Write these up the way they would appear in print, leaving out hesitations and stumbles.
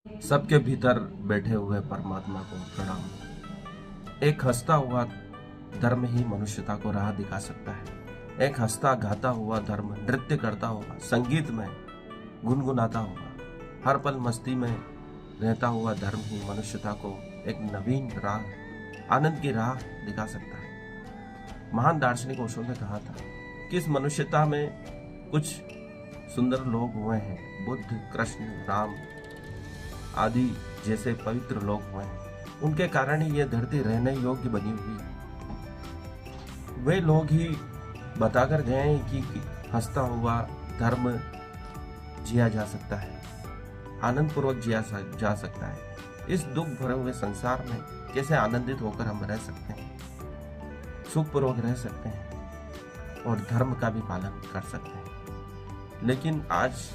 सबके भीतर बैठे हुए परमात्मा को प्रणाम। एक हंसता हुआ धर्म ही मनुष्यता को राह दिखा सकता है। एक हंसता गाता हुआ धर्म, नृत्य करता हुआ, संगीत में गुनगुनाता हुआ, हर पल मस्ती में रहता हुआ धर्म ही मनुष्यता को एक नवीन राह, आनंद की राह दिखा सकता है। महान दार्शनिक ओशो ने कहा था कि इस मनुष्यता में कुछ सुंदर लोग हुए हैं, बुद्ध, कृष्ण, राम आदि जैसे पवित्र लोग हुए हैं। उनके कारण ही यह धरती रहने योग्य बनी हुई है। वे लोग ही बताकर गए हैं कि हंसता हुआ धर्म जिया जा सकता है, आनंद पूर्वक जिया जा सकता है। इस दुख भरे हुए संसार में कैसे आनंदित होकर हम रह सकते हैं, सुख पूर्वक रह सकते हैं और धर्म का भी पालन कर सकते हैं। लेकिन आज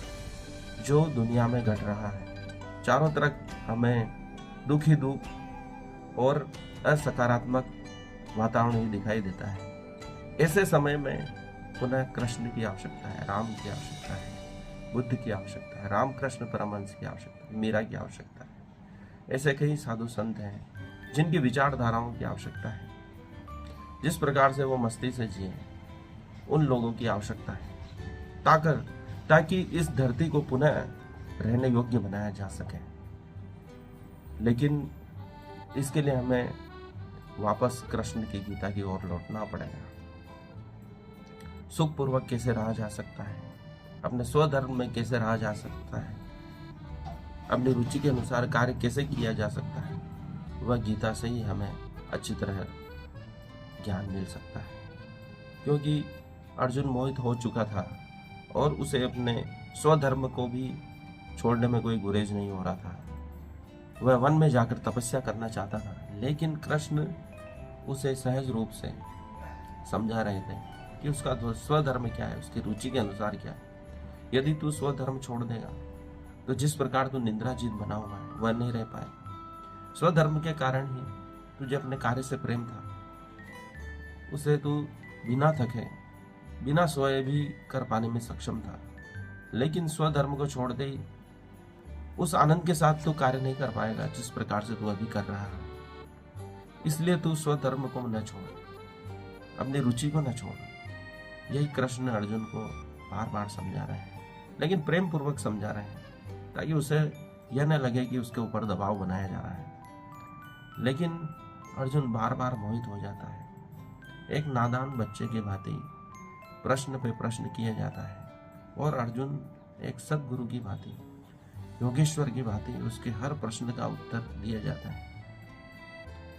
जो दुनिया में घट रहा है, चारों तरफ हमें दुख ही दुख और असकारात्मक वातावरण ही दिखाई देता है। ऐसे समय में पुनः कृष्ण की आवश्यकता है, राम की आवश्यकता है, बुद्ध की आवश्यकता है, रामकृष्ण परमहंस की आवश्यकता है, मीरा की आवश्यकता है। ऐसे कई साधु संत हैं जिनकी विचारधाराओं की आवश्यकता है। जिस प्रकार से वो मस्ती से जिए, उन लोगों की आवश्यकता है ताकि इस धरती को पुनः रहने योग्य बनाया जा सके। लेकिन इसके लिए हमें वापस कृष्ण की गीता की ओर लौटना पड़ेगा। सुख पूर्वक कैसे रहा जा सकता है, अपने स्वधर्म में कैसे रहा जा सकता है, अपनी रुचि के अनुसार कार्य कैसे किया जा सकता है, वह गीता से ही हमें अच्छी तरह ज्ञान मिल सकता है। क्योंकि अर्जुन मोहित हो चुका था और उसे अपने स्वधर्म को भी छोड़ने में कोई गुरेज नहीं हो रहा था। वह वन में जाकर तपस्या करना चाहता था, लेकिन कृष्ण उसे सहज रूप से समझा रहे थे कि उसका स्वधर्म क्या है, उसकी रुचि के अनुसार क्या है। यदि तू स्वधर्म छोड़ देगा तो जिस प्रकार तू निंद्राजीत बना हुआ है वह नहीं रह पाए। स्वधर्म के कारण ही तुझे अपने कार्य से प्रेम था, उसे तू बिना थके, बिना सोए भी कर पाने में सक्षम था। लेकिन स्वधर्म को छोड़ दे, उस आनंद के साथ तू कार्य नहीं कर पाएगा जिस प्रकार से तू अभी कर रहा है। इसलिए तू स्वधर्म को न छोड़, अपनी रुचि को न छोड़। यही कृष्ण अर्जुन को बार बार समझा रहे हैं, लेकिन प्रेम पूर्वक समझा रहे हैं ताकि उसे यह न लगे कि उसके ऊपर दबाव बनाया जा रहा है। लेकिन अर्जुन बार बार मोहित हो जाता है। एक नादान बच्चे की भांति प्रश्न पे प्रश्न किया जाता है और अर्जुन एक सद्गुरु की भांति, योगेश्वर की भांति उसके हर प्रश्न का उत्तर दिया जाता है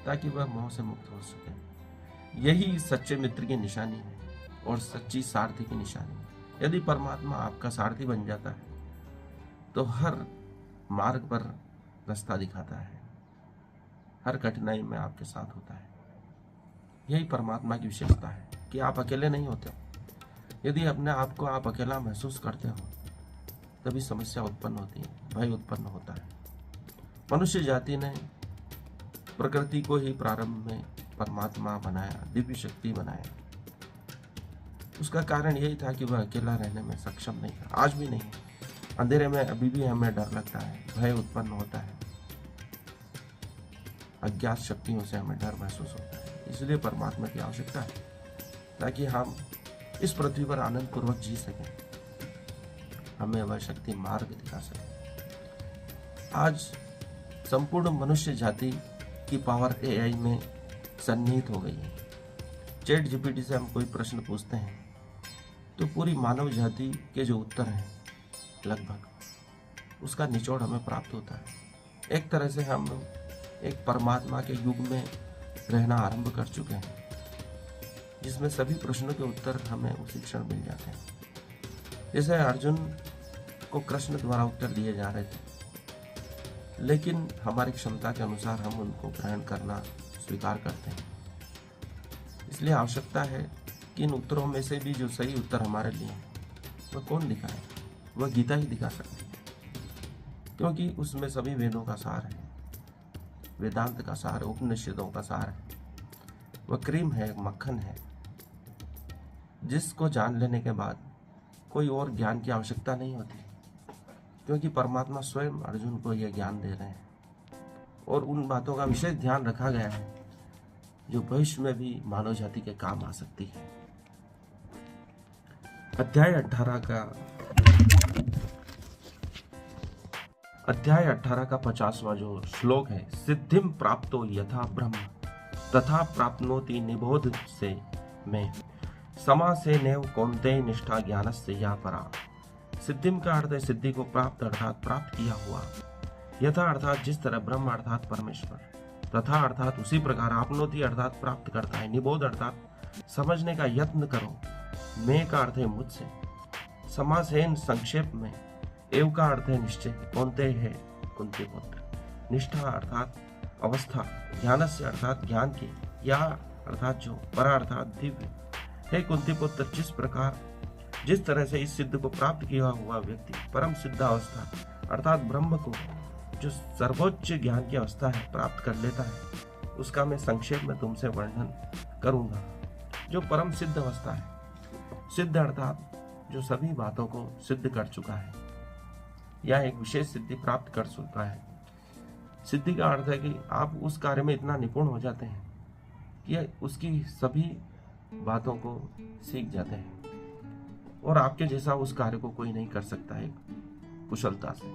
ताकि वह मोह से मुक्त हो सके। यही सच्चे मित्र की निशानी है और सच्ची सारथी की निशानी है। यदि परमात्मा आपका सारथी बन जाता है तो हर मार्ग पर रास्ता दिखाता है, हर कठिनाई में आपके साथ होता है। यही परमात्मा की विशेषता है कि आप अकेले नहीं होते। यदि अपने आप को आप अकेला महसूस करते हो तभी समस्या उत्पन्न होती है, भय उत्पन्न होता है। मनुष्य जाति ने प्रकृति को ही प्रारंभ में परमात्मा बनाया, दिव्य शक्ति बनाया। उसका कारण यही था कि वह अकेला रहने में सक्षम नहीं था, आज भी नहीं। अंधेरे में अभी भी हमें डर लगता है, भय उत्पन्न होता है, अज्ञात शक्तियों से हमें डर महसूस होता है। इसलिए परमात्मा की आवश्यकता है ताकि हम इस पृथ्वी पर आनंद पूर्वक जी सकें, हमें वह शक्ति मार्ग दिखा सके। आज संपूर्ण मनुष्य जाति की पावर एआई में सन्निहित हो गई है। चैट जीपीटी से हम कोई प्रश्न पूछते हैं तो पूरी मानव जाति के जो उत्तर हैं लगभग उसका निचोड़ हमें प्राप्त होता है। एक तरह से हम एक परमात्मा के युग में रहना आरंभ कर चुके हैं, जिसमें सभी प्रश्नों के उत्तर हमें उसी क्षण मिल जाते हैं। जैसे अर्जुन को कृष्ण द्वारा उत्तर दिए जा रहे थे, लेकिन हमारी क्षमता के अनुसार हम उनको ग्रहण करना स्वीकार करते हैं। इसलिए आवश्यकता है कि इन उत्तरों में से भी जो सही उत्तर हमारे लिए है वह कौन दिखाए, वह गीता ही दिखा सकती है। क्योंकि उसमें सभी वेदों का सार है, वेदांत का सार, उपनिषदों का सार है। वह क्रीम है, मक्खन है, जिसको जान लेने के बाद कोई और ज्ञान की आवश्यकता नहीं होती। क्योंकि परमात्मा स्वयं अर्जुन को यह ज्ञान दे रहे हैं और उन बातों का विशेष ध्यान रखा गया है जो भविष्य में भी मानव जाति के काम आ सकती है। अध्याय 18 का 50वां जो श्लोक है, सिद्धिम प्राप्तो यथा ब्रह्म तथा प्राप्नोति निबोध से में समा से नैव कौन्तेय निष्ठा ज्ञानस्य या परा। सिद्धिम का अर्थ है सिद्धि को प्राप्त अर्थात प्राप्त किया हुआ, यथा अर्थात जिस तरह, ब्रह्म अर्थात परमेश्वर, तथा अर्थात उसी प्रकार, आपनोति अर्थात प्राप्त करता है, निबोध अर्थात समझने का यत्न करो, मैं का अर्थ है मुझसे, समासेन संक्षेप में, एव का अर्थ है निश्चय, कौन्तेय है कुंती पुत्र, निष्ठा अर्थात अवस्था, ज्ञानस्य अर्थात ज्ञान की, या अर्थात जो, परा अर्थात दिव्य, हे कुंती पुत्र जिस प्रकार जिस तरह से इस सिद्ध को प्राप्त किया हुआ व्यक्ति परम सिद्ध अवस्था अर्थात ब्रह्म को जो सर्वोच्च ज्ञान की अवस्था है प्राप्त कर लेता है, उसका मैं संक्षेप में तुमसे वर्णन करूंगा। जो परम सिद्ध अवस्था है, सिद्ध अर्थात जो सभी बातों को सिद्ध कर चुका है या एक विशेष सिद्धि प्राप्त कर चुका है। सिद्धि का अर्थ है कि आप उस कार्य में इतना निपुण हो जाते हैं कि उसकी सभी बातों को सीख जाते हैं और आपके जैसा उस कार्य को कोई नहीं कर सकता है कुशलता से।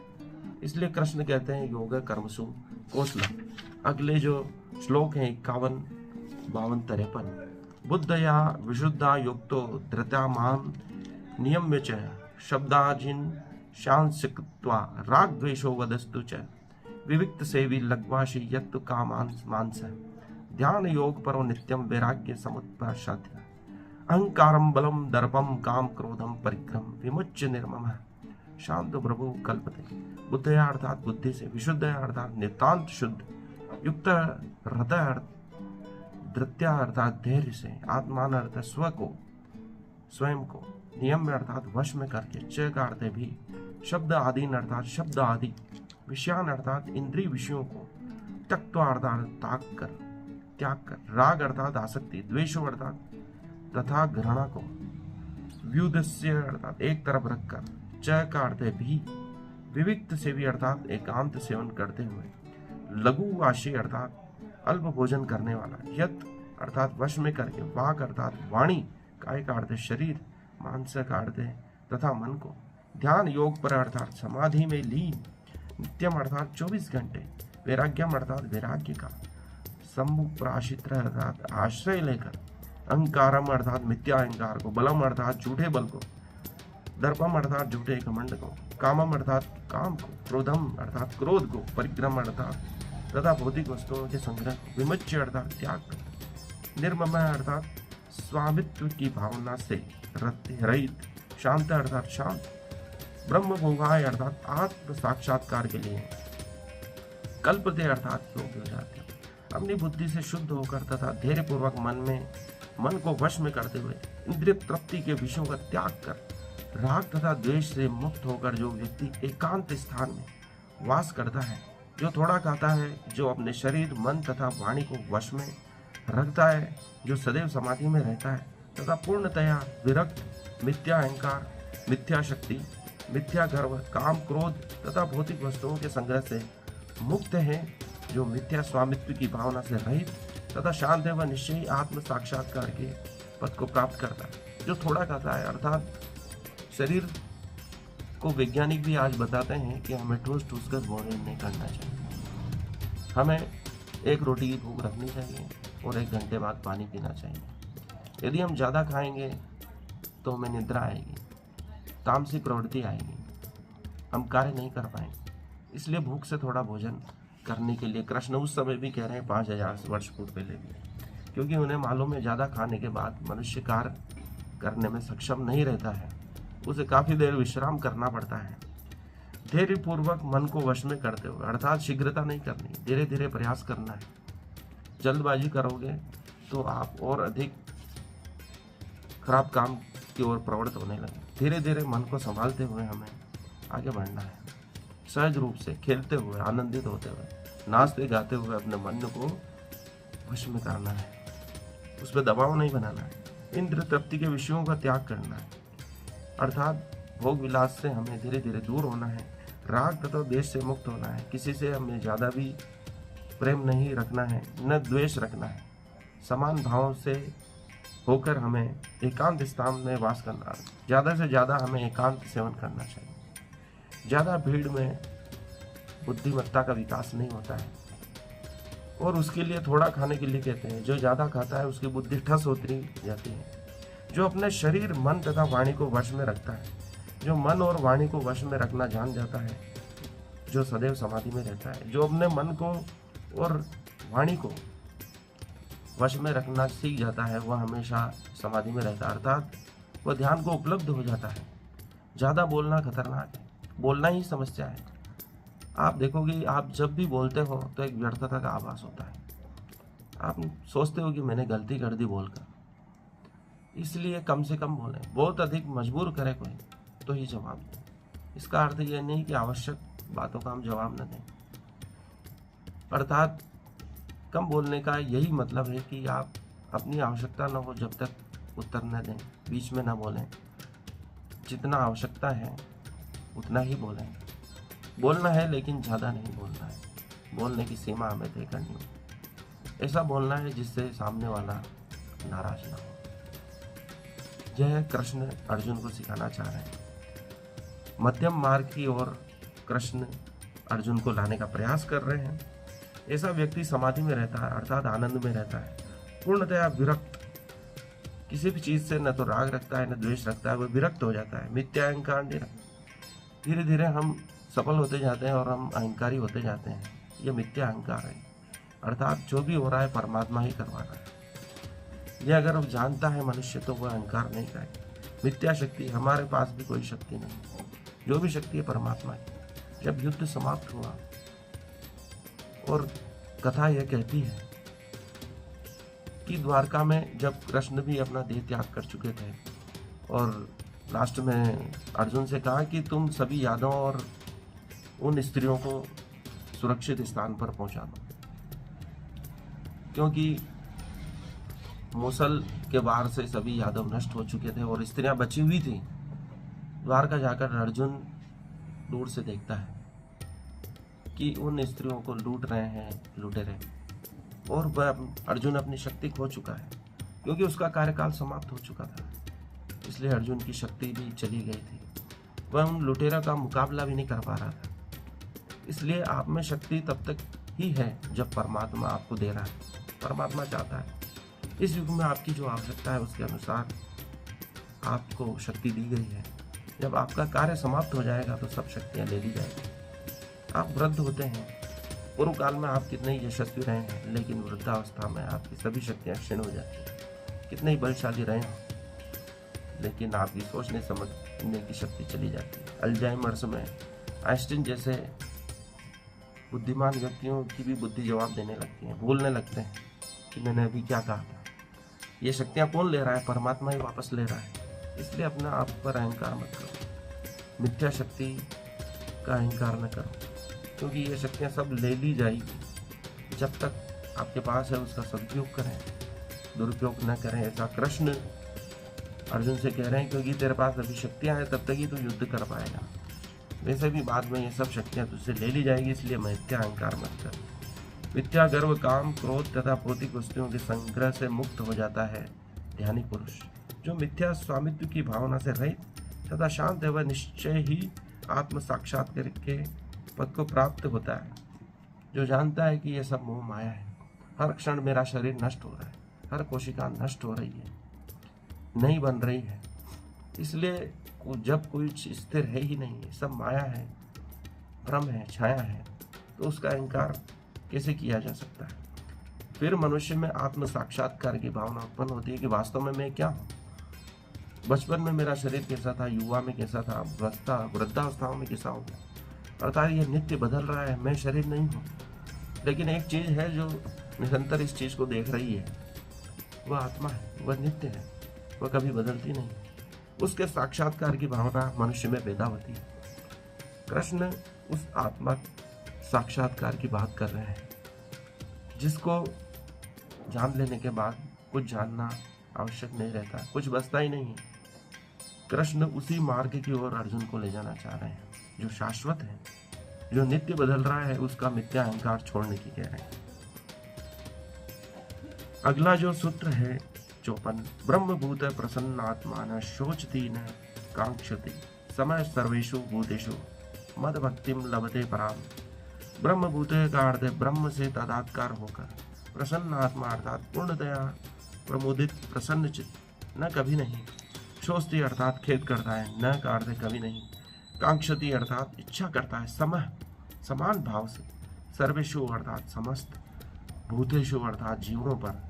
इसलिए कृष्ण कहते हैं योग कर्मसु कौशलम। अगले जो श्लोक हैं 51, 52, 53, बुद्धया विशुद्धा युक्तो धृत्यामान नियम्य च शब्दाजिन शांसिक्त्वा राग द्वेषो वदस्तु च विविक्त सेवी लग्वाशी यत्तु कामान मानस ध्यान योग परो नित्यम वैराग्य समुत्प्रसाद्य अहंकारम बलम दर्पम काम क्रोधम परिक्रम विमुच्य निर्मम शांत प्रभु कल्पते। बुद्धया अर्थात बुद्धि से, विशुद्ध अर्थात नितांत शुद्ध, युक्त हृदय धृत्या अर्थात धैर्य से, आत्मान अर्थ स्व को, स्वयं को, नियम में अर्थात वश में करके, च का अर्थ भी, शब्द आदि अर्थात शब्द आदि, विषयान अर्थात इंद्रिय विषयों को, त्यक्त्वा अर्थात त्याग कर, राग अर्थात आसक्ति, द्वेषो अर्थात तथा घृणा को, व्युदस्य अर्थात एक तरफ रखकर, च का अर्थ भी, विविक्त से भी अर्थात एकांत सेवन करते हुए, लघु आशी अर्थात अल्प भोजन करने वाला, यत अर्थात वश में करके, वाक अर्थात वाणी, काय का अर्थ शरीर, मानस का अर्थ तथा मन को, ध्यान योग पर अर्थात समाधि में लीन, नित्यम अर्थात 24 घंटे, वैराग्यम अर्थात वैराग्य का, समुपराशित अर्थात आश्रय लेकर, अहंकारम अर्थात मिथ्या अहंकार को, बलम अर्थात झूठे बल को, दर्पम अर्थात झूठे घमंड को, कामम अर्थात काम को, क्रोधम अर्थात क्रोध को, परिक्रम अर्थात तथा भौतिक वस्तुओं के संग्रह, विमुच्य अर्थात त्याग को, निर्मम अर्थात स्वामित्व की भावना से रहित, शांत अर्थात शांत, ब्रह्म भोगाय अर्थात आत्म साक्षात्कार के लिए कल्पते अर्थात योग्य हो जाते हैं। अपनी बुद्धि से शुद्ध होकर तथा धैर्य पूर्वक मन को वश में करते हुए इंद्रिय तृप्ति के विषयों का त्याग कर राग तथा द्वेष से मुक्त होकर जो व्यक्ति एकांत स्थान में वास करता है, जो थोड़ा खाता है, जो अपने शरीर मन तथा वाणी को वश में रखता है, जो सदैव समाधि में रहता है तथा पूर्णतया विरक्त, मिथ्या अहंकार, मिथ्या शक्ति, मिथ्या गर्व, काम, क्रोध तथा भौतिक वस्तुओं के संग्रह से मुक्त है, जो मिथ्या स्वामित्व की भावना से रहित तथा शांत है, वह निश्चय ही आत्म साक्षात्कार के पद को प्राप्त करता है। जो थोड़ा खाता है अर्थात शरीर को वैज्ञानिक भी आज बताते हैं कि हमें ठूस कर भोजन नहीं करना चाहिए, हमें एक रोटी की भूख रखनी चाहिए और 1 घंटे बाद पानी पीना चाहिए। यदि हम ज़्यादा खाएंगे तो हमें निद्रा आएगी, तामसिक प्रवृत्ति आएगी, हम कार्य नहीं कर पाएंगे। इसलिए भूख से थोड़ा भोजन करने के लिए कृष्ण उस समय भी कह रहे हैं 5000 वर्ष पूर्व पहले भी, क्योंकि उन्हें मालूम है ज़्यादा खाने के बाद मनुष्य कार्य करने में सक्षम नहीं रहता है, उसे काफ़ी देर विश्राम करना पड़ता है। धैर्य पूर्वक मन को वश में करते हुए अर्थात शीघ्रता नहीं करनी, धीरे धीरे प्रयास करना है। जल्दबाजी करोगे तो आप और अधिक खराब काम की ओर प्रवृत्त होने लगे। धीरे धीरे मन को संभालते हुए हमें आगे बढ़ना है, सहज रूप से खेलते हुए, आनंदित होते हुए, नाचते गाते हुए अपने मन को वश में करना है, उस पर दबाव नहीं बनाना है। इंद्र तृप्ति के विषयों का त्याग करना है, अर्थात भोग विलास से हमें धीरे धीरे दूर होना है। राग तथा द्वेष से मुक्त होना है। किसी से हमें ज़्यादा भी प्रेम नहीं रखना है, न द्वेष रखना है। समान भाव से होकर हमें एकांत स्थान में वास करना है। ज़्यादा से ज़्यादा हमें एकांत सेवन करना चाहिए। ज़्यादा भीड़ में बुद्धिमत्ता का विकास नहीं होता है, और उसके लिए थोड़ा खाने के लिए कहते हैं। जो ज़्यादा खाता है उसकी बुद्धि ठस होती जाती है। जो अपने शरीर, मन तथा वाणी को वश में रखता है, जो मन और वाणी को वश में रखना जान जाता है, जो सदैव समाधि में रहता है। जो अपने मन को और वाणी को वश में रखना सीख जाता है, वह हमेशा समाधि में रहता है, अर्थात वह ध्यान को उपलब्ध हो जाता है। ज़्यादा बोलना खतरनाक है, बोलना ही समस्या है। आप देखोगे, आप जब भी बोलते हो तो एक व्यर्थता का आभास होता है। आप सोचते हो कि मैंने गलती कर दी बोलकर, इसलिए कम से कम बोलें। बहुत अधिक मजबूर करे कोई तो ही जवाब दें। इसका अर्थ यह नहीं कि आवश्यक बातों का हम जवाब न दें, अर्थात कम बोलने का यही मतलब है कि आप अपनी आवश्यकता न हो जब तक उत्तर न दें, बीच में न बोलें। जितना आवश्यकता है उतना ही बोलें। बोलना है लेकिन ज़्यादा नहीं बोलना है। बोलने की सीमा हमें तय करनी हो। ऐसा बोलना है जिससे सामने वाला नाराज ना हो। यह कृष्ण अर्जुन को सिखाना चाह रहे हैं। मध्यम मार्ग की ओर कृष्ण अर्जुन को लाने का प्रयास कर रहे हैं। ऐसा व्यक्ति समाधि में रहता है, अर्थात आनंद में रहता है, पूर्णतया विरक्त। किसी भी चीज से न तो राग रखता है न द्वेष रखता है, वह विरक्त हो जाता है। मिथ्या अहंकार नहीं रखता। धीरे धीरे हम सफल होते जाते हैं और हम अहंकारी होते जाते हैं। यह मिथ्या अहंकार है, अर्थात जो भी हो रहा है परमात्मा ही करवा रहा है। यह अगर अब जानता है मनुष्य तो वह अहंकार नहीं करेगा। मिथ्या शक्ति, हमारे पास भी कोई शक्ति नहीं, जो भी शक्ति है परमात्मा की। जब युद्ध समाप्त हुआ और कथा यह कहती है कि द्वारका में जब कृष्ण भी अपना देह त्याग कर चुके थे और लास्ट में अर्जुन से कहा कि तुम सभी यादवों और उन स्त्रियों को सुरक्षित स्थान पर पहुंचा दो, क्योंकि मूसल के वार से सभी यादव नष्ट हो चुके थे और स्त्रियां बची हुई थी। द्वारका जाकर अर्जुन दूर से देखता है कि उन स्त्रियों को लूट रहे हैं लुटेरे, और वह अर्जुन अपनी शक्ति खो चुका है, क्योंकि उसका कार्यकाल समाप्त हो चुका था। इसलिए अर्जुन की शक्ति भी चली गई थी। वह उन लुटेरों का मुकाबला भी नहीं कर पा रहा था। इसलिए आप में शक्ति तब तक ही है जब परमात्मा आपको दे रहा है। परमात्मा चाहता है इस युग में आपकी जो आवश्यकता है उसके अनुसार आपको शक्ति दी गई है। जब आपका कार्य समाप्त हो जाएगा तो सब शक्तियाँ ले ली जाएगी। आप वृद्ध होते हैं, पूर्व काल में आप कितने ही यशस्वी रहे हैं, लेकिन वृद्धावस्था में आपकी सभी शक्तियाँ क्षीण हो जाती हैं। कितने ही बलशाली रहे हैं, लेकिन आपकी सोचने समझने की शक्ति चली जाती है। अल्जाइमर्स में आइंस्टीन जैसे बुद्धिमान व्यक्तियों की भी बुद्धि जवाब देने लगती है, भूलने लगते हैं कि मैंने अभी क्या कहा था। ये शक्तियाँ कौन ले रहा है? परमात्मा ही वापस ले रहा है। इसलिए अपना आप पर अहंकार मत करो, मिथ्या शक्ति का अहंकार न करो, क्योंकि ये शक्तियाँ सब ले ली जाएगी। जब तक आपके पास है उसका सदुपयोग करें, दुरुपयोग न करें। ऐसा कृष्ण अर्जुन से कह रहे हैं, क्योंकि तेरे पास अभी शक्तियाँ हैं तब तक ही तू युद्ध कर पाएगा। वैसे भी बाद में ये सब शक्तियाँ तुझसे ले ली जाएगी, इसलिए मिथ्या अहंकार मत कर। मिथ्या गर्व, काम, क्रोध तथा भौतिक वस्तुओं के संग्रह से मुक्त हो जाता है ध्यानी पुरुष। जो मिथ्या स्वामित्व की भावना से रहित तथा शांत है, वह निश्चय ही आत्म साक्षात्कार के पद को प्राप्त होता है। जो जानता है कि यह सब मोह माया है, हर क्षण मेरा शरीर नष्ट हो रहा है, हर कोशिका नष्ट हो रही है, नहीं बन रही है, इसलिए जब कोई स्थिर है ही नहीं, सब माया है, भ्रम है, छाया है, तो उसका अहंकार कैसे किया जा सकता है? फिर मनुष्य में आत्म साक्षात्कार की भावना उत्पन्न होती है कि वास्तव में मैं क्या हूँ। बचपन में मेरा शरीर कैसा था, युवा में कैसा था, वृद्धावस्थाओं में कैसा हूँ, अर्थात यह नित्य बदल रहा है। मैं शरीर नहीं हूँ, लेकिन एक चीज है जो निरंतर इस चीज को देख रही है, वह आत्मा है, वह नित्य है, वह कभी बदलती नहीं। उसके साक्षात्कार की भावना मनुष्य में पैदा होती है। कृष्ण उस आत्मा साक्षात्कार की बात कर रहे हैं, जिसको जान लेने के बाद कुछ जानना आवश्यक नहीं रहता, कुछ बचता ही नहीं है। कृष्ण उसी मार्ग की ओर अर्जुन को ले जाना चाह रहे हैं जो शाश्वत है, जो नित्य बदल रहा है उसका मिथ्या अहंकार छोड़ने की कह रहे हैं। अगला जो सूत्र है 54, ब्रह्मभूत प्रसन्न आत्मा न शोचती न कांक्षति समय सर्वेषु भूतेषु मद भक्तिम लभते पराम। ब्रह्मभूत का अर्थ है ब्रह्म से तदात्कार होकर, प्रसन्न आत्मा अर्थात पूर्णतया प्रमोदित प्रसन्न चित्त, न कभी नहीं, शोचती अर्थात खेद करता है, न का अर्थ है कभी नहीं, कांक्षति अर्थात इच्छा करता है, समान भाव से, सर्वेषु अर्थात समस्त, भूतेषु अर्थात जीवों पर,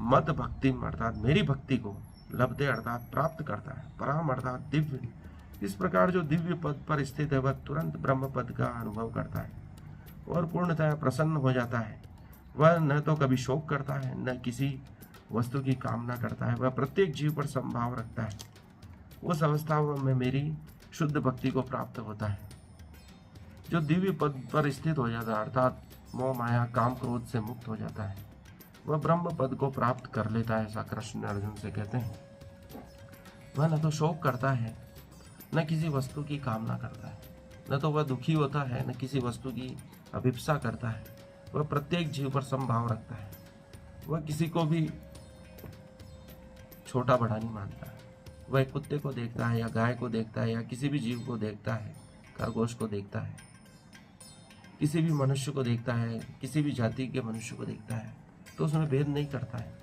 मद भक्तिम अर्थात मेरी भक्ति को, लभते अर्थात प्राप्त करता है, पराम अर्थात दिव्य। इस प्रकार जो दिव्य पद पर स्थित है वह तुरंत ब्रह्म पद का अनुभव करता है और पूर्णतः प्रसन्न हो जाता है। वह न तो कभी शोक करता है, न किसी वस्तु की कामना करता है, वह प्रत्येक जीव पर संभाव रखता है। उस अवस्था में मेरी शुद्ध भक्ति को प्राप्त होता है। जो दिव्य पद पर स्थित हो जाता है अर्थात मोह माया काम क्रोध से मुक्त हो जाता है, वह ब्रह्म पद को प्राप्त कर लेता है, ऐसा कृष्ण अर्जुन से कहते हैं। वह न तो शोक करता है, न किसी वस्तु की कामना करता है, न तो वह दुखी होता है, न किसी वस्तु की अभिप्सा करता है। वह प्रत्येक जीव पर समभाव रखता है। वह किसी को भी छोटा बड़ा नहीं मानता है। वह एक कुत्ते को देखता है या गाय को देखता है या किसी भी जीव को देखता है, खरगोश को देखता है, किसी भी मनुष्य को देखता है, किसी भी जाति के मनुष्य को देखता है, तो उसमें भेद नहीं करता है,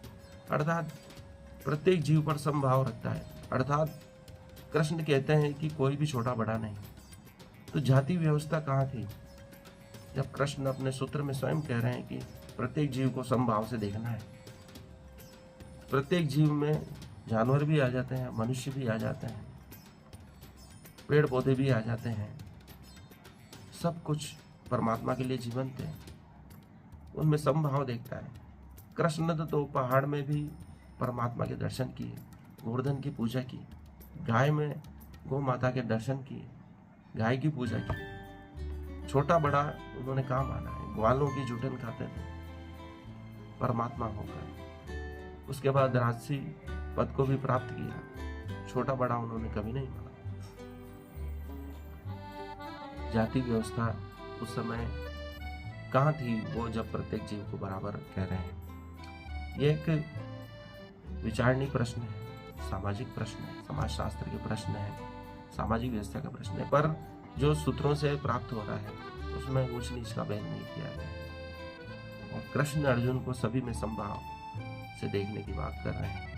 अर्थात प्रत्येक जीव पर समभाव रखता है। अर्थात कृष्ण कहते हैं कि कोई भी छोटा बड़ा नहीं। तो जाति व्यवस्था कहाँ थी जब कृष्ण अपने सूत्र में स्वयं कह रहे हैं कि प्रत्येक जीव को समभाव से देखना है। प्रत्येक जीव में जानवर भी आ जाते हैं, मनुष्य भी आ जाते हैं, पेड़ पौधे भी आ जाते हैं, सब कुछ परमात्मा के लिए जीवंत है, उनमें समभाव देखता है। कृष्ण ने तो पहाड़ में भी परमात्मा के दर्शन किए, गोवर्धन की पूजा की, गाय में गौ माता के दर्शन किए, गाय की पूजा की। छोटा बड़ा उन्होंने कहाँ माना है, ग्वालों की जुटन खाते थे परमात्मा होकर। उसके बाद राजसी पद को भी प्राप्त किया, छोटा बड़ा उन्होंने कभी नहीं माना। जाति व्यवस्था उस समय कहाँ थी वो जब प्रत्येक जीव को बराबर कह रहे हैं। ये एक विचारणीय प्रश्न है, सामाजिक प्रश्न है, समाजशास्त्र के प्रश्न है, सामाजिक व्यवस्था का प्रश्न है, पर जो सूत्रों से प्राप्त हो रहा है उसमें ऊंच नीच का भेद नहीं किया गया। और कृष्ण अर्जुन को सभी में समभाव से देखने की बात कर रहे हैं।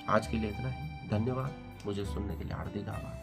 आज के लिए इतना ही। धन्यवाद। मुझे सुनने के लिए हार्दिक आभार।